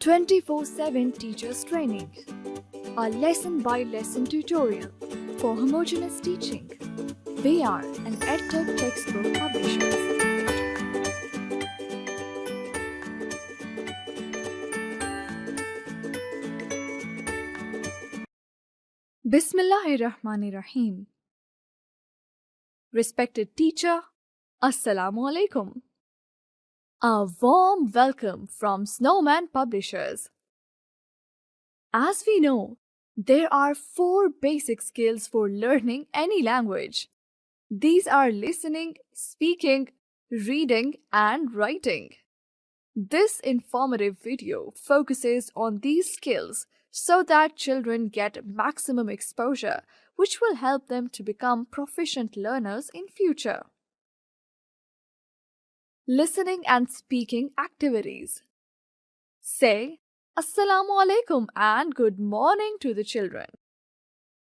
24/7 Teachers Training, a lesson-by-lesson tutorial for homogeneous teaching. We are an EdTech textbook publishers. Bismillahirrahmanirrahim. Respected teacher, Assalamu alaikum. A warm welcome from Snowman publishers. As we know, there are 4 basic skills for learning any language. These are listening, speaking, reading, and writing. This informative video focuses on these skills so that children get maximum exposure, which will help them to become proficient learners in future. Listening and speaking activities. Say Assalamu alaikum and good morning to the children.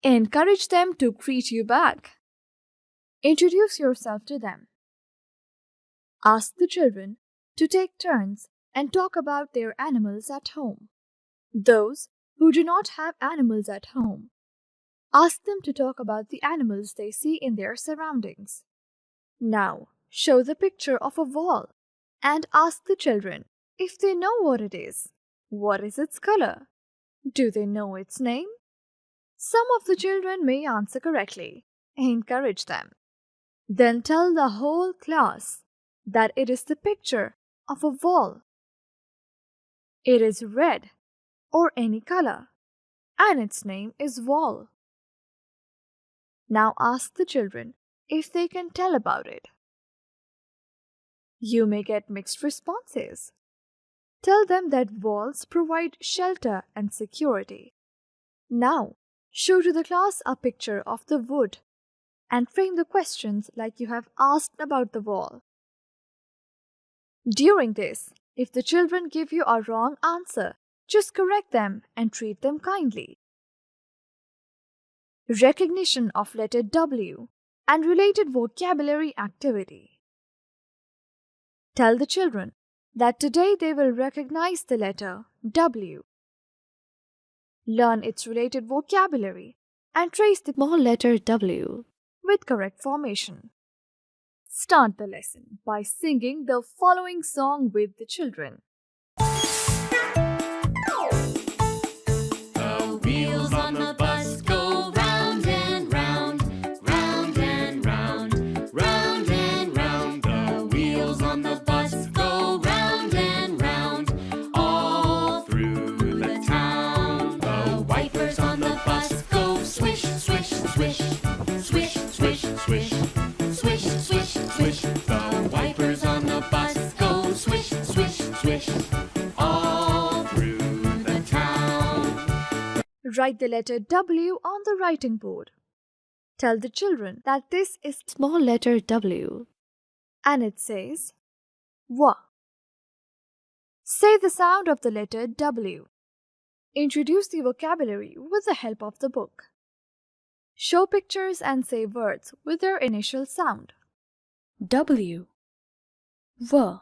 Encourage them to greet you back. Introduce yourself to them. Ask the children to take turns and talk about their animals at home. Those who do not have animals at home, ask them to talk about the animals they see in their surroundings. Now, show the picture of a wall and ask the children if they know what it is. What is its color? Do they know its name? Some of the children may answer correctly. Encourage them. Then tell the whole class that it is the picture of a wall. It is red or any color, and its name is wall. Now ask the children if they can tell about it. You may get mixed responses. Tell them that walls provide shelter and security. Now, show to the class a picture of the wood and frame the questions like you have asked about the wall. During this, if the children give you a wrong answer, just correct them and treat them kindly. Recognition of letter W and related vocabulary activity. Tell the children that today they will recognize the letter W. Learn its related vocabulary and trace the small letter W with correct formation. Start the lesson by singing the following song with the children. The wheels on the bus go round and round, round and round, round and round. The wheels on the bus go round and round, all through the town. The wipers on the bus go swish, swish, swish, swish, swish, swish, swish, swish, swish. The wipers on the bus go swish, swish, swish, all through the town. Write the letter W on the writing board. Tell the children that this is small letter W and it says W. Say the sound of the letter W. Introduce the vocabulary with the help of the book. Show pictures and say words with their initial sound. W. W.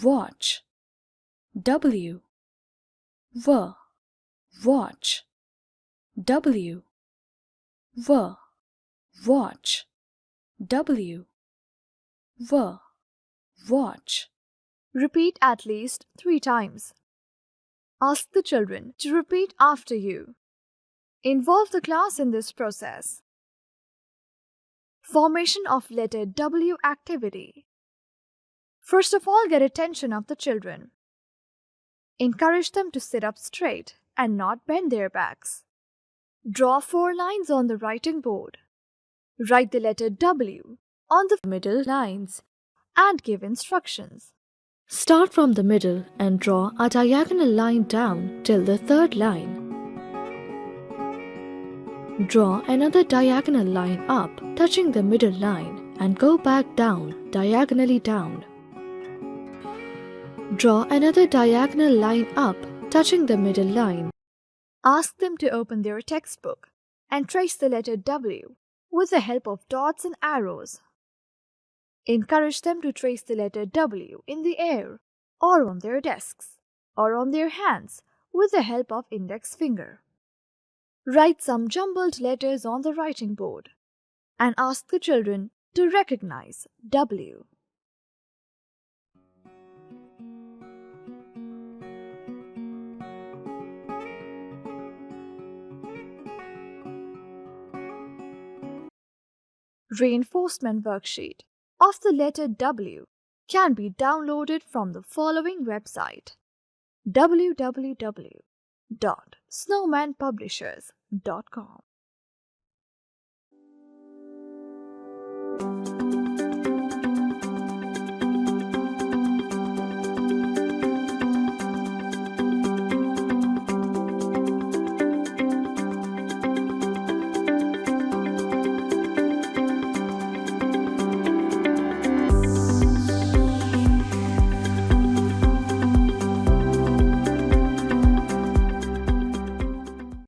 Watch. W. W. Watch. W. W. Watch. W. W. Watch. Repeat at least 3 times. Ask the children to repeat after you. Involve the class in this process. Formation of letter W activity. First of all, get attention of the children. Encourage them to sit up straight and not bend their backs. Draw 4 lines on the writing board. Write the letter W on the middle lines and give instructions. Start from the middle and draw a diagonal line down till the 3rd line. Draw another diagonal line up, touching the middle line, and go back down, diagonally down. Draw another diagonal line up, touching the middle line. Ask them to open their textbook and trace the letter W with the help of dots and arrows. Encourage them to trace the letter W in the air or on their desks. or on their hands with the help of index finger. Write some jumbled letters on the writing board and ask the children to recognize W. Reinforcement worksheet of the letter W can be downloaded from the following website: www.snowmanpublishers.com.